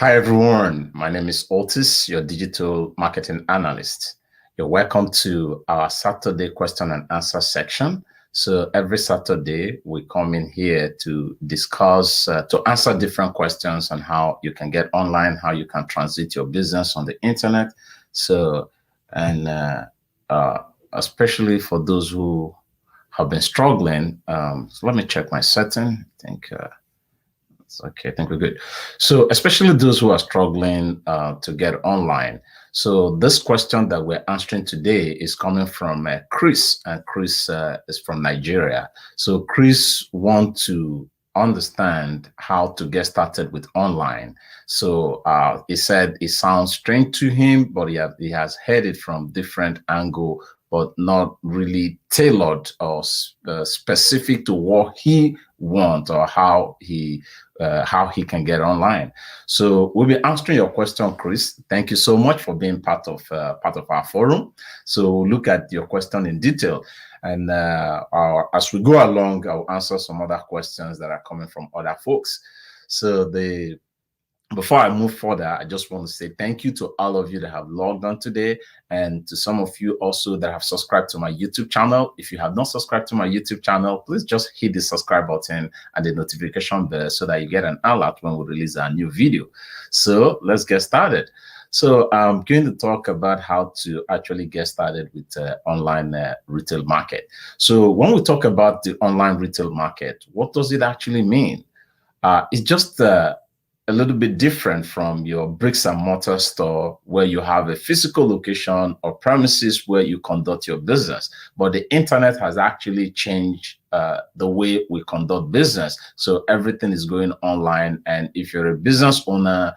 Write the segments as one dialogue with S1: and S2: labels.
S1: Hi everyone, my name is Otis, your digital marketing analyst. You're welcome to our Saturday question and answer section. So every Saturday we come in here to discuss, to answer different questions on how you can get online, how you can transit your business on the internet. So, and especially for those who have been struggling, so let me check my setting. I think okay, I think we're good. So, especially those who are struggling to get online. So, this question that we're answering today is coming from Chris, and Chris is from Nigeria. So, Chris wants to understand how to get started with online. So, he said it sounds strange to him, but he has heard it from different angle, but not really tailored or specific to what he wants or how he can get online. So we'll be answering your question, Chris. Thank you so much for being part of our forum. So we'll look at your question in detail, and as we go along, I'll answer some other questions that are coming from other folks. So before I move further, I just want to say thank you to all of you that have logged on today, and to some of you also that have subscribed to my YouTube channel. If you have not subscribed to my YouTube channel, please just hit the subscribe button and the notification bell so that you get an alert when we release a new video. So let's get started. So I'm going to talk about how to actually get started with online retail market. So when we talk about the online retail market, what does it actually mean? It's just a little bit different from your bricks and mortar store where you have a physical location or premises where you conduct your business. But the internet has actually changed the way we conduct business. So everything is going online. And if you're a business owner,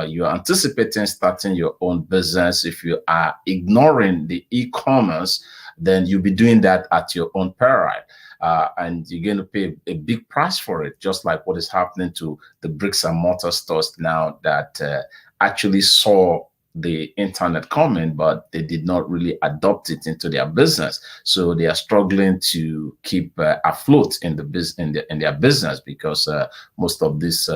S1: you're anticipating starting your own business, if you are ignoring the e-commerce, then you'll be doing that at your own peril. And you're going to pay a big price for it, just like what is happening to the bricks and mortar stores now that actually saw the internet coming, but they did not really adopt it into their business. So they are struggling to keep afloat in their business, because most of these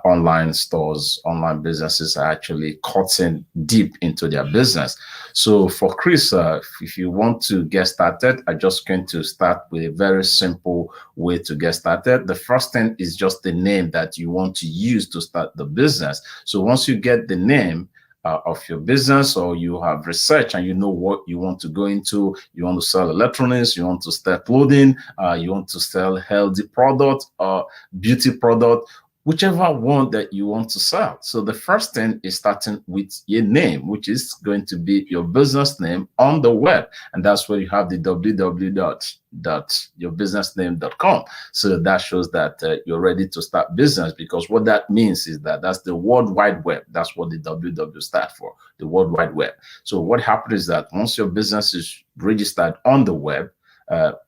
S1: online stores, online businesses are actually cutting deep into their business. So for Chris, if you want to get started, I'm just going to start with a very simple way to get started. The first thing is just the name that you want to use to start the business. So once you get the name of your business, or you have research and you know what you want to go into, you want to sell electronics, you want to sell clothing, you want to sell healthy product or beauty product, whichever one that you want to sell. So the first thing is starting with your name, which is going to be your business name on the web. And that's where you have the www.yourbusinessname.com. So that shows that you're ready to start business, because what that means is that that's the World Wide Web. That's what the www stands for, the World Wide Web. So what happens is that once your business is registered on the web,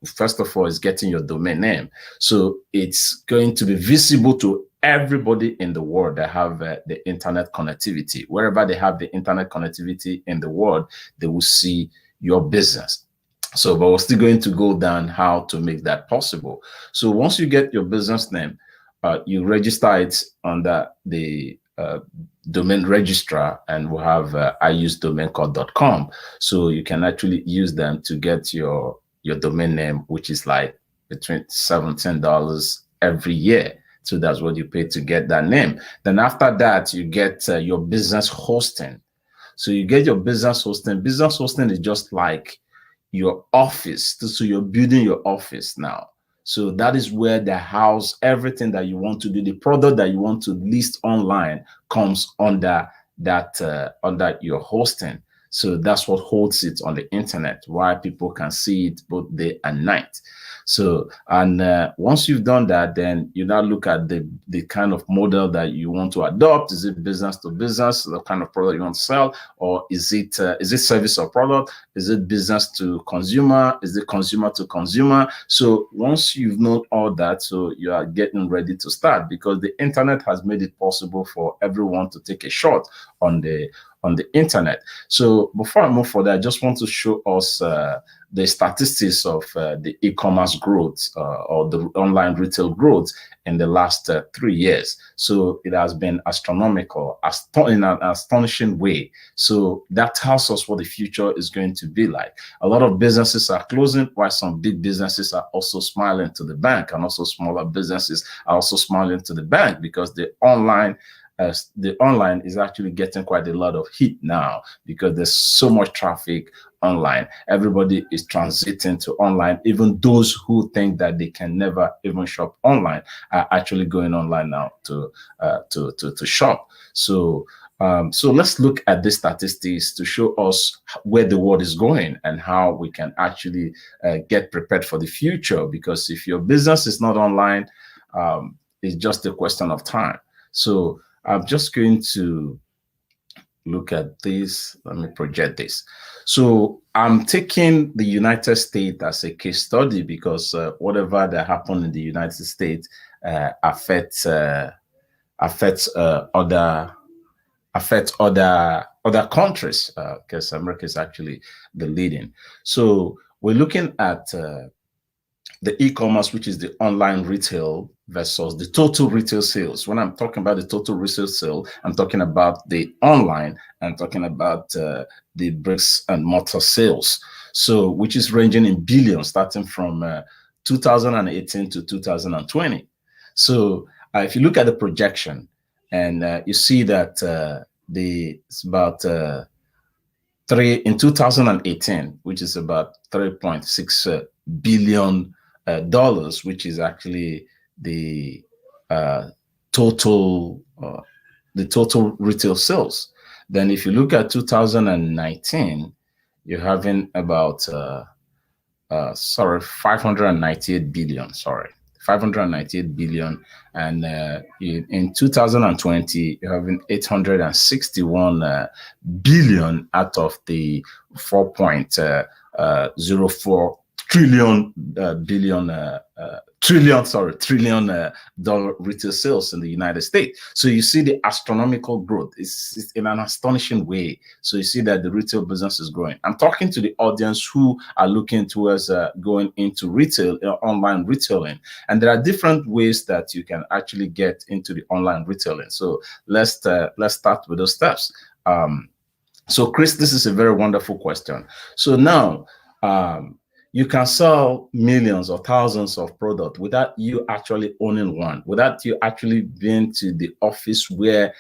S1: first of all, is getting your domain name. So it's going to be visible to everybody in the world that have the internet connectivity. Wherever they have the internet connectivity in the world, they will see your business. So, but we're still going to go down how to make that possible. So once you get your business name, you register it under the domain registrar, and we'll have iusedomaincode.com. So you can actually use them to get your domain name, which is like between $17 every year. So that's what you pay to get that name. Then after that, you get your business hosting. So you get your business hosting. Business hosting is just like your office. So you're building your office now. So that is where they house everything that you want to do. The product that you want to list online comes under that, under your hosting. So that's what holds it on the internet, why people can see it both day and night. So, and once you've done that, then you now look at the kind of model that you want to adopt. Is it business to business, the kind of product you want to sell, or is it service or product? Is it business to consumer? Is it consumer to consumer? So once you've known all that, so you are getting ready to start, because the internet has made it possible for everyone to take a shot on the internet. So before I move further, I just want to show us the statistics of the e-commerce growth or the online retail growth in the last 3 years. So it has been astronomical, in an astonishing way. So that tells us what the future is going to be like. A lot of businesses are closing, while some big businesses are also smiling to the bank, and also smaller businesses are also smiling to the bank, because the online is actually getting quite a lot of heat now, because there's so much traffic online. Everybody is transiting to online. Even those who think that they can never even shop online are actually going online now to shop. So so let's look at the statistics to show us where the world is going and how we can actually get prepared for the future. Because if your business is not online, it's just a question of time. So I'm just going to look at this. Let me project this. So I'm taking the United States as a case study, because whatever that happened in the United States affects other countries, because America is actually the leading. So we're looking at the e-commerce, which is the online retail, versus the total retail sales. When I'm talking about the total retail sale, I'm talking about the online, I'm talking about the bricks and mortar sales. So which is ranging in billions, starting from 2018 to 2020. So if you look at the projection, and you see that it's about in 2018, which is about 3.6 billion dollars, which is actually the total retail sales. Then if you look at 2019, you're having about 598 billion. 598 billion, and in 2020 you're having 861 billion out of the 4.04 trillion trillion dollar retail sales in the United States. So you see the astronomical growth. It's in an astonishing way. So you see that the retail business is growing. I'm talking to the audience who are looking towards going into retail, online retailing, and there are different ways that you can actually get into the online retailing. So let's start with those steps. So Chris, this is a very wonderful question. So now, you can sell millions or thousands of products without you actually owning one, without you actually being to the office where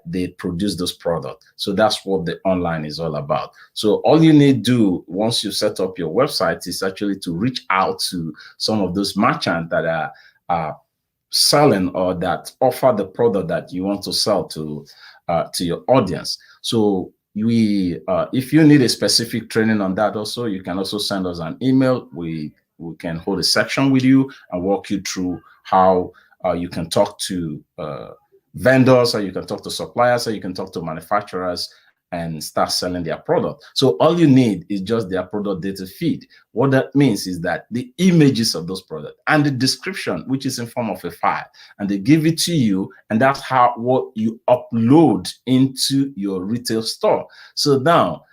S1: they produce those products. So that's what the online is all about. So all you need to do once you set up your website is actually to reach out to some of those merchants that are selling or that offer the product that you want to sell to your audience. So if you need a specific training on that also, you can also send us an email. We can hold a section with you and walk you through how you can talk to vendors, or you can talk to suppliers, or you can talk to manufacturers and start selling their product. So all you need is just their product data feed. What that means is that the images of those products and the description, which is in form of a file, and they give it to you, and that's what you upload into your retail store. So now,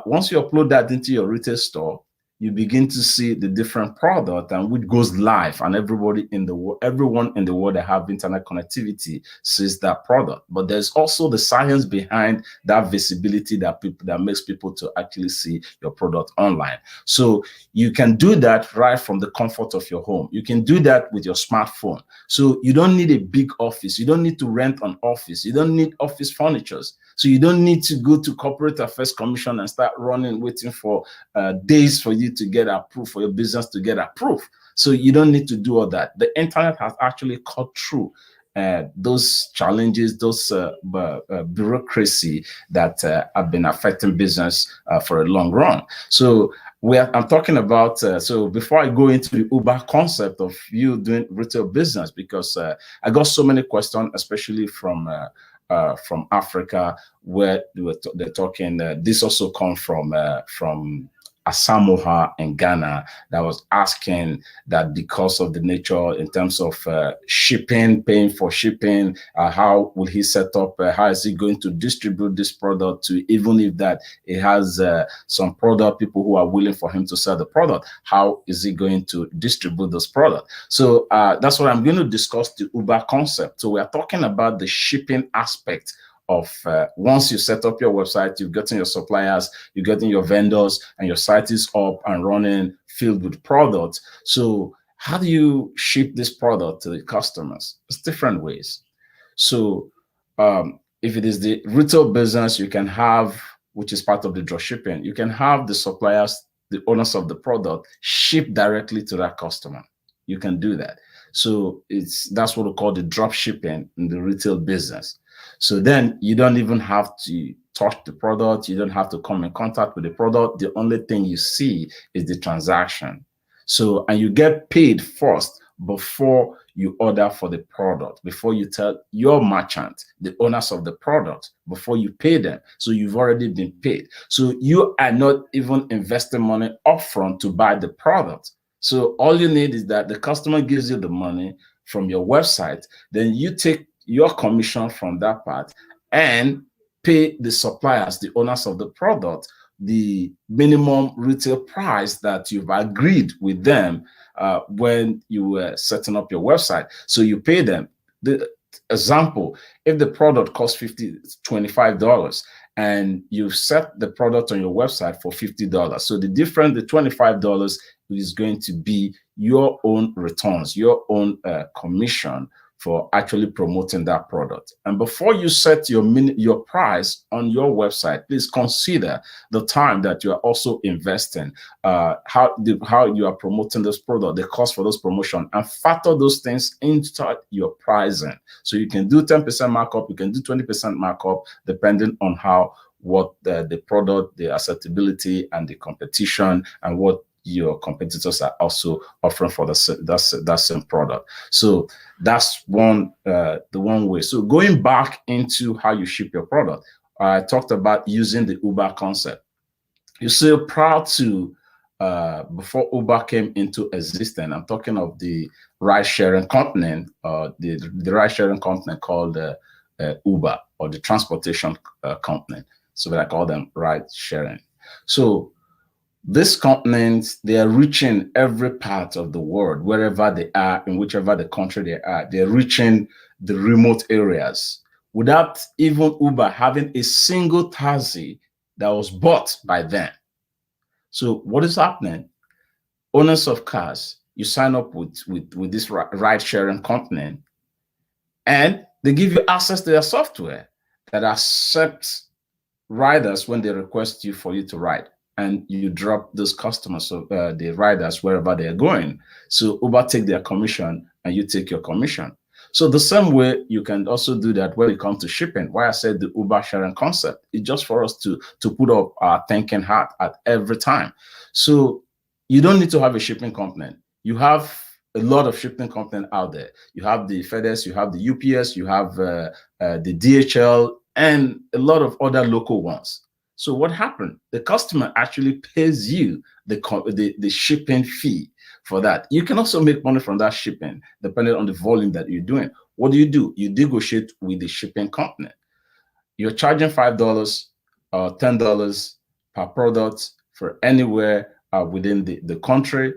S1: once you upload that into your retail store, you begin to see the different product and which goes live, and everyone in the world that have internet connectivity sees that product. But there's also the science behind that visibility that makes people to actually see your product online. So you can do that right from the comfort of your home. You can do that with your smartphone. So you don't need a big office. You don't need to rent an office. You don't need office furniture. So you don't need to go to Corporate Affairs Commission and start waiting for days for you to get approved, for your business to get approved. So you don't need to do all that. The internet has actually cut through those challenges, those bureaucracy that have been affecting business for a long run. So I'm talking about, so before I go into the Uber concept of you doing retail business, because I got so many questions, especially from Africa, where they're talking. This also comes from Asamoah in Ghana that was asking that because of the nature in terms of shipping, paying for shipping, how will he set up, how is he going to distribute this product to, even if that it has some product people who are willing for him to sell the product, how is he going to distribute this product? So that's what I'm going to discuss, the Uber concept. So we are talking about the shipping aspect of once you set up your website, you've gotten your suppliers, you've gotten your vendors, and your site is up and running, filled with products. So how do you ship this product to the customers? It's different ways. So if it is the retail business, you can have, which is part of the drop shipping, you can have the suppliers, the owners of the product, ship directly to that customer. You can do that. So that's what we call the drop shipping in the retail business. So then you don't even have to touch the product. You don't have to come in contact with the product. The only thing you see is the transaction. So, and you get paid first before you order for the product, before you tell your merchant, the owners of the product, before you pay them. So you've already been paid. So you are not even investing money upfront to buy the product. So all you need is that the customer gives you the money from your website, then you take your commission from that part and pay the suppliers, the owners of the product, the minimum retail price that you've agreed with them when you were setting up your website. So you pay them. The example, if the product costs $25 and you've set the product on your website for $50, so the difference, the $25 is going to be your own returns, your own commission for actually promoting that product. And before you set your price on your website, please consider the time that you are also investing, how you are promoting this product, the cost for this promotion, and factor those things into your pricing. So you can do 10% markup, you can do 20% markup, depending on what the product, the acceptability, and the competition, and what your competitors are also offering for that same product. So that's the one way. So going back into how you ship your product, I talked about using the Uber concept. You see, prior to before Uber came into existence, I'm talking of the ride-sharing company, the ride-sharing company called Uber, or the transportation company. So I call them ride-sharing. So these companies, they are reaching every part of the world, wherever they are, in whichever the country they are. They're reaching the remote areas without even Uber having a single taxi that was bought by them. So what is happening? Owners of cars, you sign up with this ride-sharing company, and they give you access to their software that accepts riders when they request you for you to ride. And you drop those customers, so the riders, wherever they're going. So Uber take their commission and you take your commission. So the same way you can also do that when it comes to shipping. Why I said the Uber sharing concept is just for us to put up our thinking hat at every time. So you don't need to have a shipping company. You have a lot of shipping company out there. You have the FedEx, you have the UPS, you have the DHL, and a lot of other local ones. So what happened? The customer actually pays you the shipping fee for that. You can also make money from that shipping, depending on the volume that you're doing. What do? You negotiate with the shipping company. You're charging $5 or $10 per product for anywhere within the country,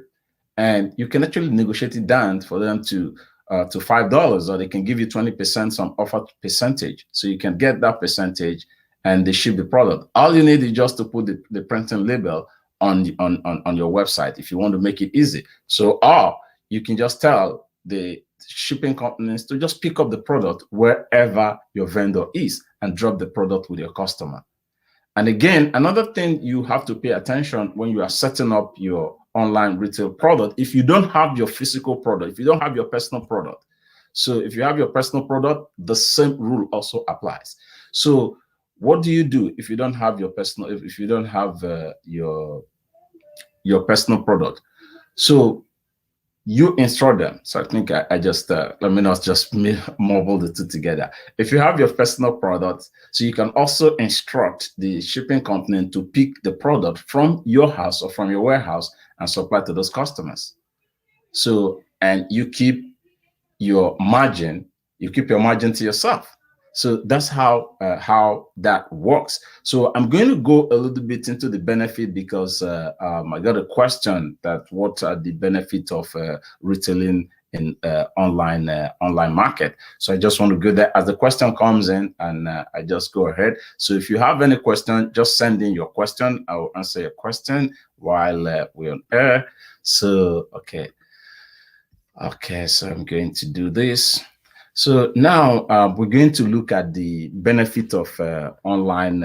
S1: and you can actually negotiate it down for them to $5, or they can give you 20% some offer percentage. So you can get that percentage and they ship the product. All you need is just to put the printing label on your website if you want to make it easy. So, or you can just tell the shipping companies to just pick up the product wherever your vendor is and drop the product with your customer. And again, another thing you have to pay attention when you are setting up your online retail product, if you don't have your physical product, if you don't have your personal product. So if you have your personal product, the same rule also applies. So what do you do if you don't have your personal, if you don't have your personal product? So you instruct them. So I think I just let me not just mobile the two together. If you have your personal product, so you can also instruct the shipping company to pick the product from your house or from your warehouse and supply to those customers. So, and you keep your margin to yourself. So that's how that works. So I'm going to go a little bit into the benefit because I got a question that what are the benefits of retailing in online market. So I just want to go there as the question comes in, and I just go ahead. So if you have any question, just send in your question. I will answer your question while we're on air. So okay, so I'm going to do this. So now we're going to look at the benefit of online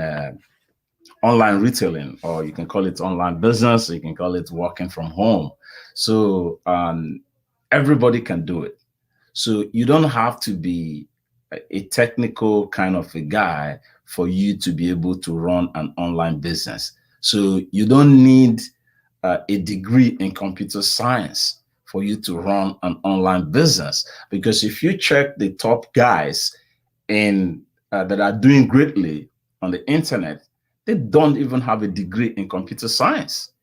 S1: retailing, or you can call it online business, or you can call it working from home. So everybody can do it. So you don't have to be a technical kind of a guy for you to be able to run an online business. So you don't need a degree in computer science for you to run an online business, because if you check the top guys in that are doing greatly on the internet, they don't even have a degree in computer science.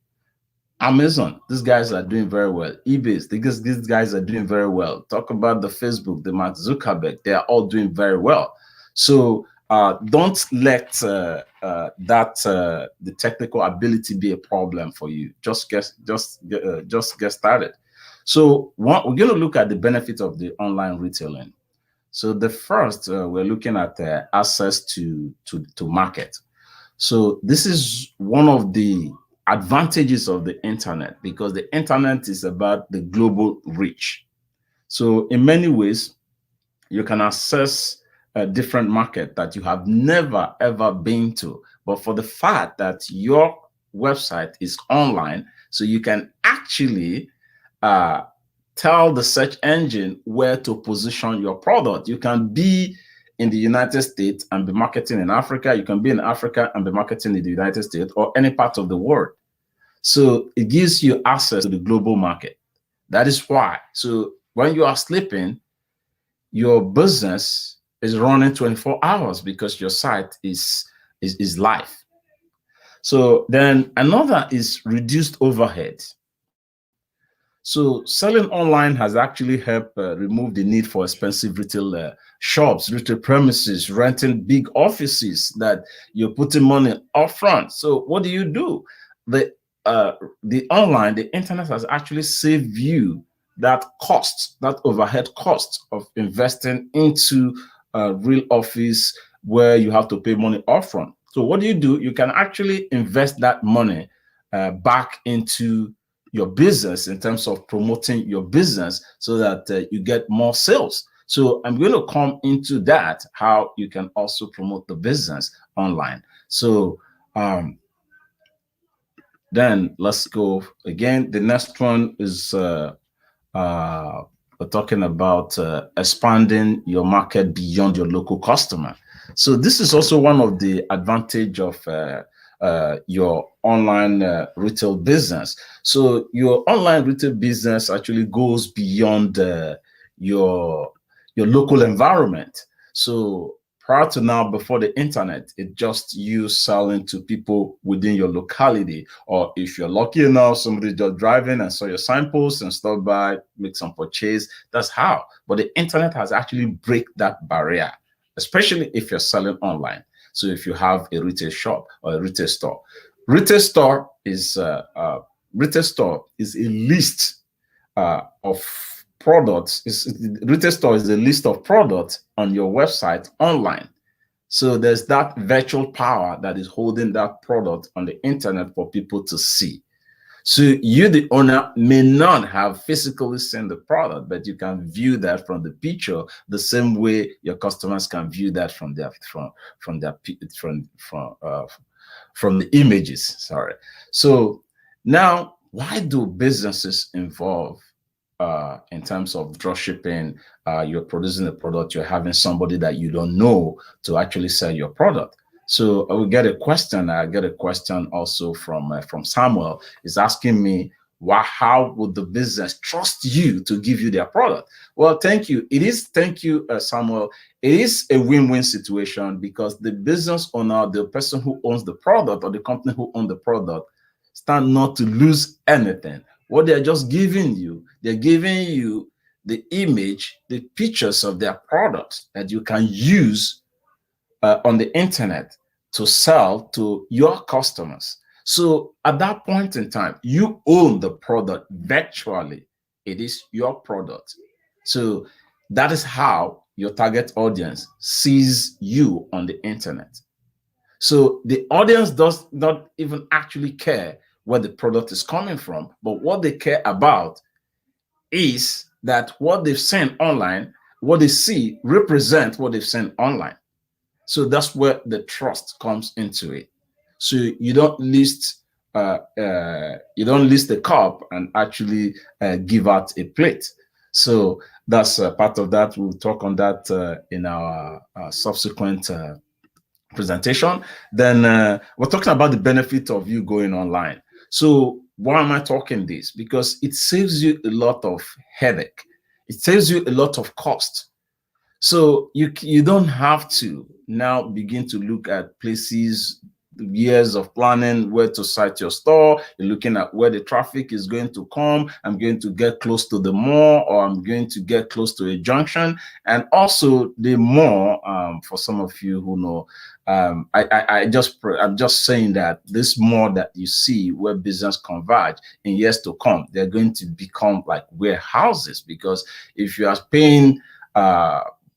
S1: Amazon, these guys are doing very well. eBay, because these guys are doing very well. Talk about the Facebook, the Mark Zuckerberg, they are all doing very well. So don't let the technical ability be a problem for you. Just get started. So we're going to look at the benefits of the online retailing. So the first, we're looking at access to market. So this is one of the advantages of the internet, because the internet is about the global reach. So in many ways, you can access a different market that you have never ever been to, but for the fact that your website is online, so you can actually tell the search engine where to position your product. You can be in the United States and be marketing in Africa. You can be in Africa and be marketing in the United States or any part of the world. So it gives you access to the global market. That is why. So when you are sleeping, your business is running 24 hours because your site is live. So then another is reduced overhead. So selling online has actually helped remove the need for expensive retail shops, retail premises, renting big offices that you're putting money upfront. So what do? The internet has actually saved you that cost, that overhead cost of investing into a real office where you have to pay money upfront. So what do? You can actually invest that money back into your business in terms of promoting your business so that you get more sales. So I'm going to come into that, how you can also promote the business online. So then let's go again. The next one is we're talking about expanding your market beyond your local customer. So this is also one of the advantage of your online retail business. So your online retail business actually goes beyond your local environment. So prior to now, before the internet, it just you selling to people within your locality, or if you're lucky enough, somebody just driving and saw your signpost and stopped by, make some purchase. That's how. But the internet has actually break that barrier, especially if you're selling online. So if you have a retail shop or a retail store, retail store is a list of products. Retail store is a list of products on your website online. So there's that virtual power that is holding that product on the internet for people to see. So you, the owner, may not have physically seen the product, but you can view that from the picture the same way your customers can view that from the images. Sorry. So now, why do businesses involve in terms of drop shipping? You're producing a product, you're having somebody that you don't know to actually sell your product. So I will get a question. I get a question also from Samuel. Is asking me, how would the business trust you to give you their product? Well, thank you. Thank you, Samuel. It is a win-win situation because the business owner, the person who owns the product or the company who owns the product, stand not to lose anything. What they're just giving you, they're giving you the image, the pictures of their products that you can use on the internet to sell to your customers. So at that point in time, you own the product virtually. It is your product. So that is how your target audience sees you on the internet. So the audience does not even actually care where the product is coming from, but what they care about is that what they've seen online, what they see represent what they've seen online. So that's where the trust comes into it. So you don't list the cup and actually give out a plate. So that's part of that. We'll talk on that in our subsequent presentation. Then we're talking about the benefit of you going online. So why am I talking this? Because it saves you a lot of headache. It saves you a lot of cost. So you don't have to now begin to look at places, years of planning, where to site your store. You're looking at where the traffic is going to come. I'm going to get close to the mall, or I'm going to get close to a junction. And also the mall, for some of you who know, I'm just saying that this mall that you see where business converge in years to come, they're going to become like warehouses, because if you are paying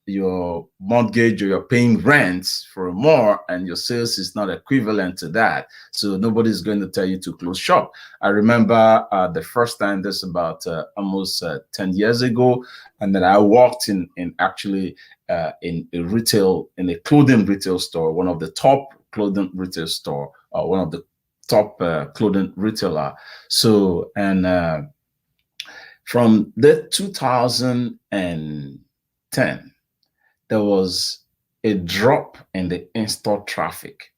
S1: your mortgage or you're paying rents for more and your sales is not equivalent to that, so nobody's going to tell you to close shop. I remember the first time, this about almost 10 years ago, and then I walked in actually in a clothing retail store, one of the top clothing retail store, one of the top clothing retailer. So, and from the 2010, there was a drop in the in-store traffic.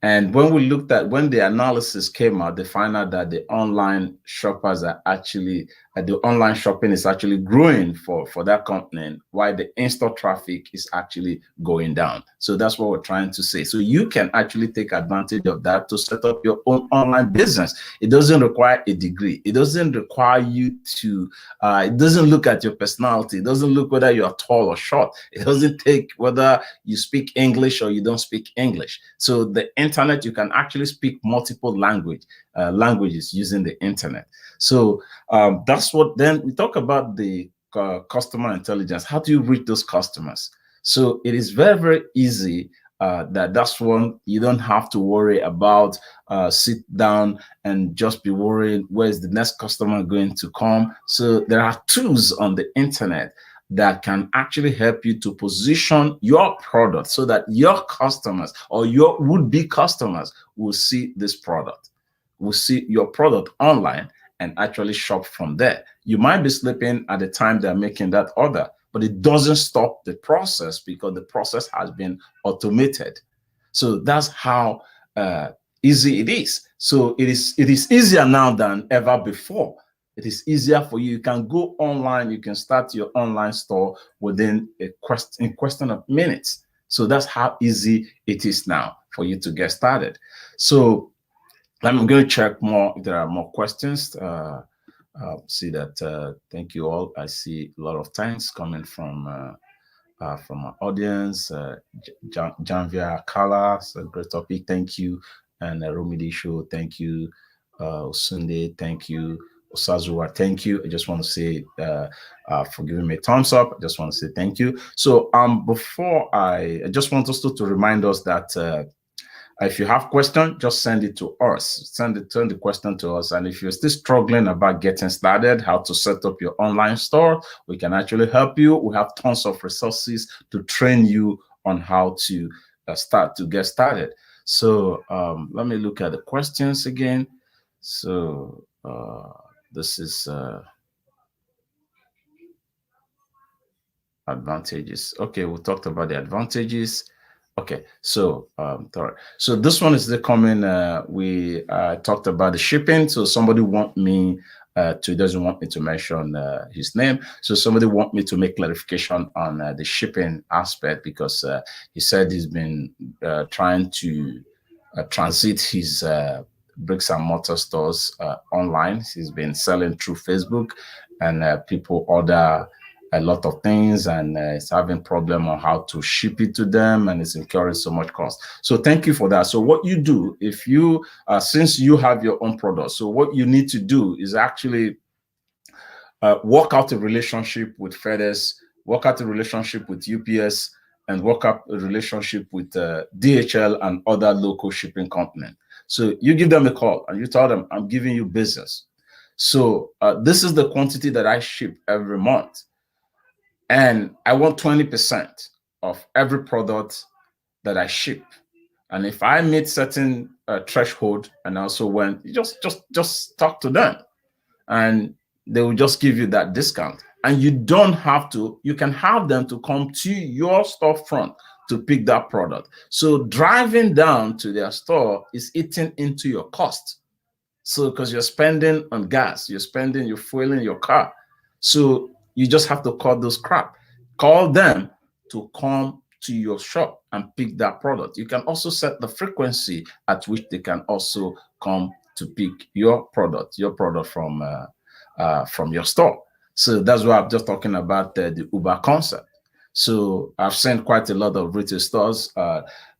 S1: And when the analysis came out, they find out that the online shoppers are actually, the online shopping is actually growing for that company, while the in-store traffic is actually going down. So that's what we're trying to say. So you can actually take advantage of that to set up your own online business. It doesn't require a degree. It doesn't require you to, it doesn't look at your personality. It doesn't look whether you're tall or short. It doesn't take whether you speak English or you don't speak English. So the internet, you can actually speak multiple languages using the internet. So that's what, then we talk about the customer intelligence. How do you reach those customers? So it is very, very easy. That's one you don't have to worry about. Sit down and just be worried, where's the next customer going to come? So there are tools on the internet that can actually help you to position your product so that your customers or your would-be customers will see this product, will see your product online and actually shop from there. You might be sleeping at the time they're making that order, but it doesn't stop the process because the process has been automated. So that's how easy it is. So it is easier now than ever before. It is easier for you. You can go online. You can start your online store within in question of minutes. So that's how easy it is now for you to get started. So I'm going to check more if there are more questions. See that. Thank you all. I see a lot of thanks coming from our audience. Janvia Kala, a great topic. Thank you. And Romidi Show, thank you. Sunday, thank you. Osazuwa, thank you. I just want to say for giving me a thumbs up. I just want to say thank you. So before I just want us to remind us that if you have questions, just send it to us. Send the question to us. And if you're still struggling about getting started, how to set up your online store, we can actually help you. We have tons of resources to train you on how to get started. So let me look at the questions again. So this is advantages. Okay, we talked about the advantages Okay, so so this one is the coming. We talked about the shipping. So somebody want me doesn't want me to mention his name. So somebody want me to make clarification on the shipping aspect, because he said he's been trying to transit his bricks and mortar stores online. He's been selling through Facebook, and people order a lot of things, and it's having problem on how to ship it to them, and it's incurring so much cost. So thank you for that. So what you do, if you since you have your own product, so what you need to do is actually work out a relationship with FedEx, work out a relationship with UPS, and work out a relationship with DHL and other local shipping companies. So you give them a call and you tell them, I'm giving you business. So this is the quantity that I ship every month, and I want 20% of every product that I ship. And if I meet certain threshold, and also when you just talk to them, and they will just give you that discount. And you don't have to, you can have them to come to your storefront to pick that product. So driving down to their store is eating into your cost. So because you're spending on gas, you're fueling your car. So you just have to cut those crap. Call them to come to your shop and pick that product. You can also set the frequency at which they can also come to pick your product from your store. So that's why I'm just talking about the Uber concept. So I've seen quite a lot of retail stores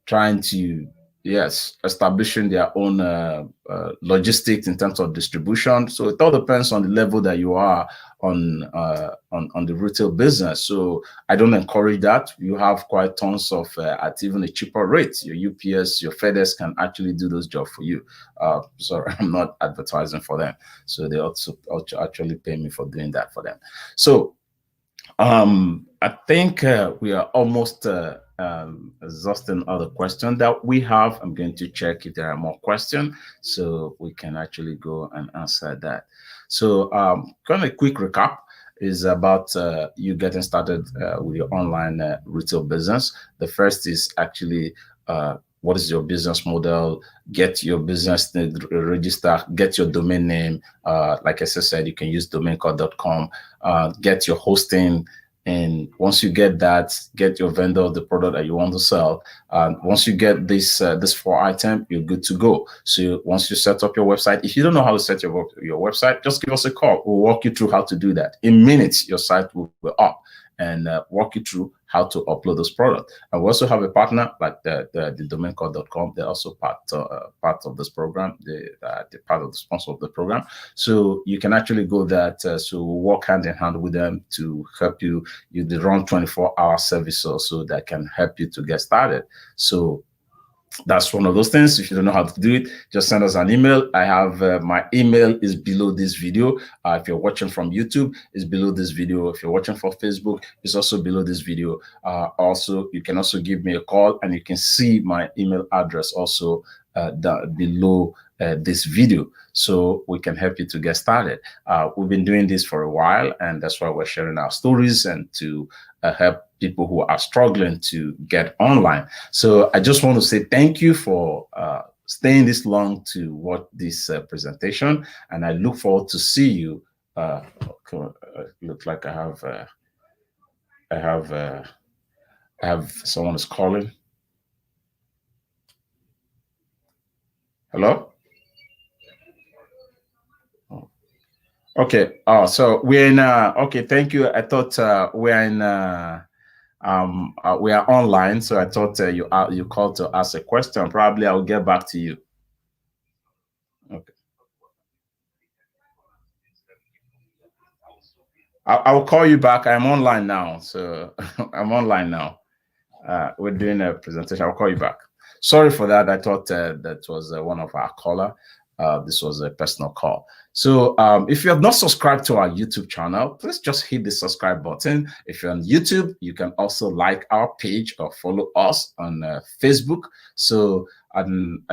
S1: trying to, yes, establishing their own logistics in terms of distribution. So it all depends on the level that you are on the retail business. So I don't encourage that. You have quite tons of at even a cheaper rate. Your UPS, your FedEx can actually do those jobs for you. Sorry, I'm not advertising for them. So they also actually pay me for doing that for them. So I think we are almost exhausting all the questions that we have. I'm going to check if there are more questions so we can actually go and answer that. So kind of a quick recap is about you getting started with your online retail business. The first is actually what is your business model, get your business register, get your domain name. Like I said, you can use domaincode.com, get your hosting. And once you get that, get your vendor of the product that you want to sell. Once you get this 4 items, you're good to go. So once you set up your website, if you don't know how to set your website, just give us a call. We'll walk you through how to do that. In minutes, your site will be up, and walk you through how to upload those products. And we also have a partner like the domaincode.com. They're also part of this program. They're part of the sponsor of the program. So you can actually go that. So we'll work hand in hand with them to help you. They run 24-hour service also that can help you to get started. So that's one of those things. If you don't know how to do it, just send us an email. I have my email is below this video. If you're watching from YouTube, it's below this video. If you're watching from Facebook, it's also below this video. Also, you can also give me a call, and you can see my email address also below this video, so we can help you to get started. We've been doing this for a while, and that's why we're sharing our stories and to help people who are struggling to get online. So I just want to say thank you for staying this long to watch this presentation, and I look forward to see you. Look like I have someone is calling. Hello? Okay. Oh, so we're in. Okay, thank you. I thought we're in. We are online, so I thought you called to ask a question. Probably I'll get back to you. Okay. I will call you back. I'm online now, so I'm online now. We're doing a presentation. I'll call you back. Sorry for that. I thought that was one of our caller. This was a personal call. So if you have not subscribed to our YouTube channel, please just hit the subscribe button. If you're on YouTube, you can also like our page or follow us on Facebook. So I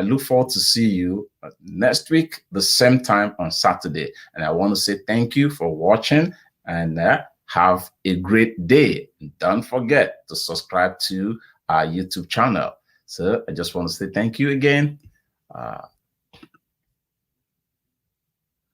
S1: look forward to see you next week, the same time on Saturday. And I want to say thank you for watching, and have a great day. Don't forget to subscribe to our YouTube channel. So I just want to say thank you again.